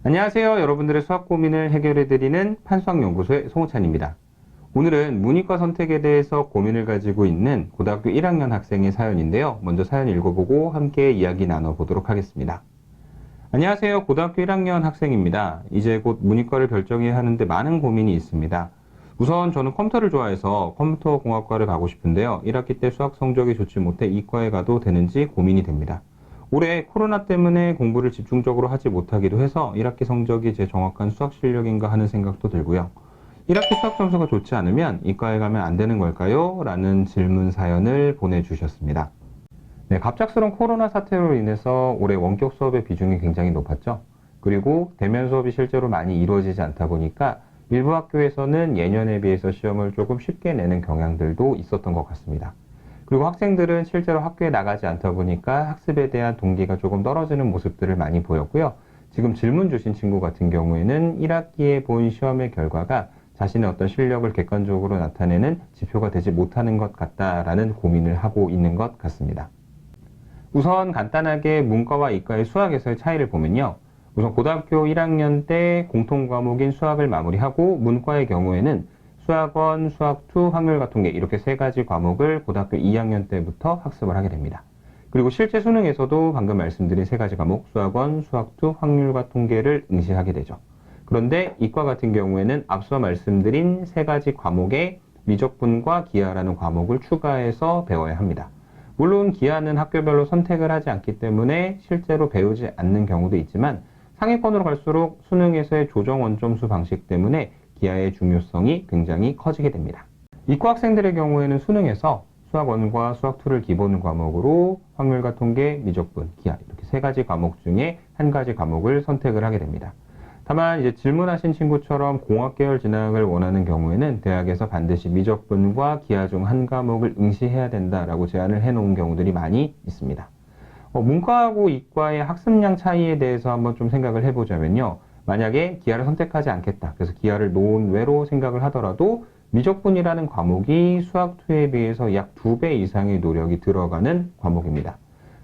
안녕하세요. 여러분들의 수학 고민을 해결해드리는 판수학연구소의 송호찬입니다. 오늘은 문이과 선택에 대해서 고민을 가지고 있는 고등학교 1학년 학생의 사연인데요. 먼저 사연 읽어보고 함께 이야기 나눠보도록 하겠습니다. 안녕하세요. 고등학교 1학년 학생입니다. 이제 곧 문이과를 결정해야 하는데 많은 고민이 있습니다. 우선 저는 컴퓨터를 좋아해서 컴퓨터공학과를 가고 싶은데요. 1학기 때 수학 성적이 좋지 못해 이과에 가도 되는지 고민이 됩니다. 올해 코로나 때문에 공부를 집중적으로 하지 못하기도 해서 1학기 성적이 제 정확한 수학 실력인가 하는 생각도 들고요. 1학기 수학 점수가 좋지 않으면 이과에 가면 안 되는 걸까요? 라는 질문 사연을 보내주셨습니다. 네, 갑작스러운 코로나 사태로 인해서 올해 원격 수업의 비중이 굉장히 높았죠. 그리고 대면 수업이 실제로 많이 이루어지지 않다 보니까 일부 학교에서는 예년에 비해서 시험을 조금 쉽게 내는 경향들도 있었던 것 같습니다. 그리고 학생들은 실제로 학교에 나가지 않다 보니까 학습에 대한 동기가 조금 떨어지는 모습들을 많이 보였고요. 지금 질문 주신 친구 같은 경우에는 1학기에 본 시험의 결과가 자신의 어떤 실력을 객관적으로 나타내는 지표가 되지 못하는 것 같다라는 고민을 하고 있는 것 같습니다. 우선 간단하게 문과와 이과의 수학에서의 차이를 보면요. 우선 고등학교 1학년 때 공통 과목인 수학을 마무리하고 문과의 경우에는 수학원, 수학2, 확률과 통계 이렇게 세 가지 과목을 고등학교 2학년 때부터 학습을 하게 됩니다. 그리고 실제 수능에서도 방금 말씀드린 세 가지 과목 수학원, 수학2, 확률과 통계를 응시하게 되죠. 그런데 이과 같은 경우에는 앞서 말씀드린 세 가지 과목에 미적분과 기하라는 과목을 추가해서 배워야 합니다. 물론 기하는 학교별로 선택을 하지 않기 때문에 실제로 배우지 않는 경우도 있지만 상위권으로 갈수록 수능에서의 조정 원점수 방식 때문에 기하의 중요성이 굉장히 커지게 됩니다. 이과 학생들의 경우에는 수능에서 수학1과 수학2를 기본 과목으로 확률과 통계, 미적분, 기하 이렇게 세 가지 과목 중에 한 가지 과목을 선택을 하게 됩니다. 다만 이제 질문하신 친구처럼 공학계열 진학을 원하는 경우에는 대학에서 반드시 미적분과 기하 중 한 과목을 응시해야 된다라고 제안을 해놓은 경우들이 많이 있습니다. 문과하고 이과의 학습량 차이에 대해서 한번 좀 생각을 해보자면요. 만약에 기하를 선택하지 않겠다. 그래서 기하를 논외로 생각을 하더라도 미적분이라는 과목이 수학2에 비해서 약 2배 이상의 노력이 들어가는 과목입니다.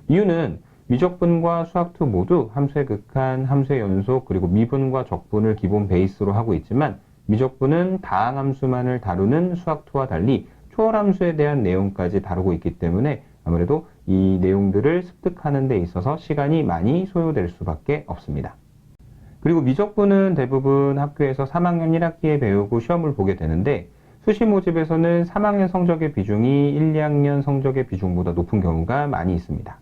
이유는 미적분과 수학2 모두 함수의 극한, 함수의 연속, 그리고 미분과 적분을 기본 베이스로 하고 있지만 미적분은 다항함수만을 다루는 수학2와 달리 초월함수에 대한 내용까지 다루고 있기 때문에 아무래도 이 내용들을 습득하는 데 있어서 시간이 많이 소요될 수밖에 없습니다. 그리고 미적분은 대부분 학교에서 3학년 1학기에 배우고 시험을 보게 되는데 수시 모집에서는 3학년 성적의 비중이 1, 2학년 성적의 비중보다 높은 경우가 많이 있습니다.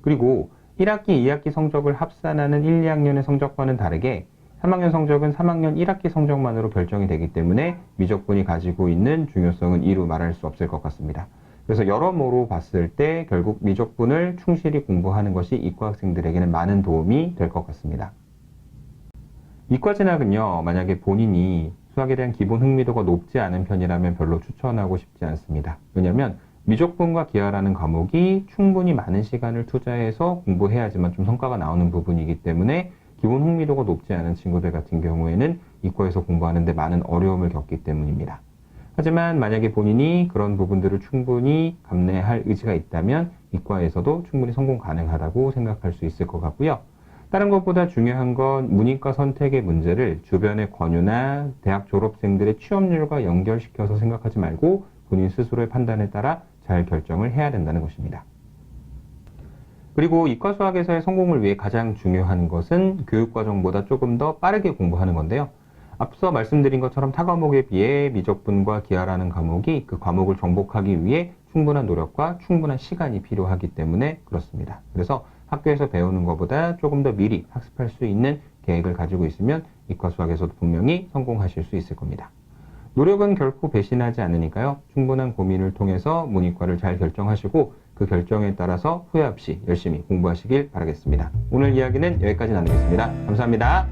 그리고 1학기, 2학기 성적을 합산하는 1, 2학년의 성적과는 다르게 3학년 성적은 3학년 1학기 성적만으로 결정이 되기 때문에 미적분이 가지고 있는 중요성은 이루 말할 수 없을 것 같습니다. 그래서 여러모로 봤을 때 결국 미적분을 충실히 공부하는 것이 이과 학생들에게는 많은 도움이 될 것 같습니다. 이과 진학은요, 만약에 본인이 수학에 대한 기본 흥미도가 높지 않은 편이라면 별로 추천하고 싶지 않습니다. 왜냐하면 미적분과 기하라는 과목이 충분히 많은 시간을 투자해서 공부해야지만 좀 성과가 나오는 부분이기 때문에 기본 흥미도가 높지 않은 친구들 같은 경우에는 이과에서 공부하는데 많은 어려움을 겪기 때문입니다. 하지만 만약에 본인이 그런 부분들을 충분히 감내할 의지가 있다면 이과에서도 충분히 성공 가능하다고 생각할 수 있을 것 같고요. 다른 것보다 중요한 건 문이과 선택의 문제를 주변의 권유나 대학 졸업생들의 취업률과 연결시켜서 생각하지 말고 본인 스스로의 판단에 따라 잘 결정을 해야 된다는 것입니다. 그리고 이과 수학에서의 성공을 위해 가장 중요한 것은 교육과정보다 조금 더 빠르게 공부하는 건데요. 앞서 말씀드린 것처럼 타 과목에 비해 미적분과 기하라는 과목이 그 과목을 정복하기 위해 충분한 노력과 충분한 시간이 필요하기 때문에 그렇습니다. 그래서 학교에서 배우는 것보다 조금 더 미리 학습할 수 있는 계획을 가지고 있으면 이과 수학에서도 분명히 성공하실 수 있을 겁니다. 노력은 결코 배신하지 않으니까요. 충분한 고민을 통해서 문이과를 잘 결정하시고 그 결정에 따라서 후회 없이 열심히 공부하시길 바라겠습니다. 오늘 이야기는 여기까지 나누겠습니다. 감사합니다.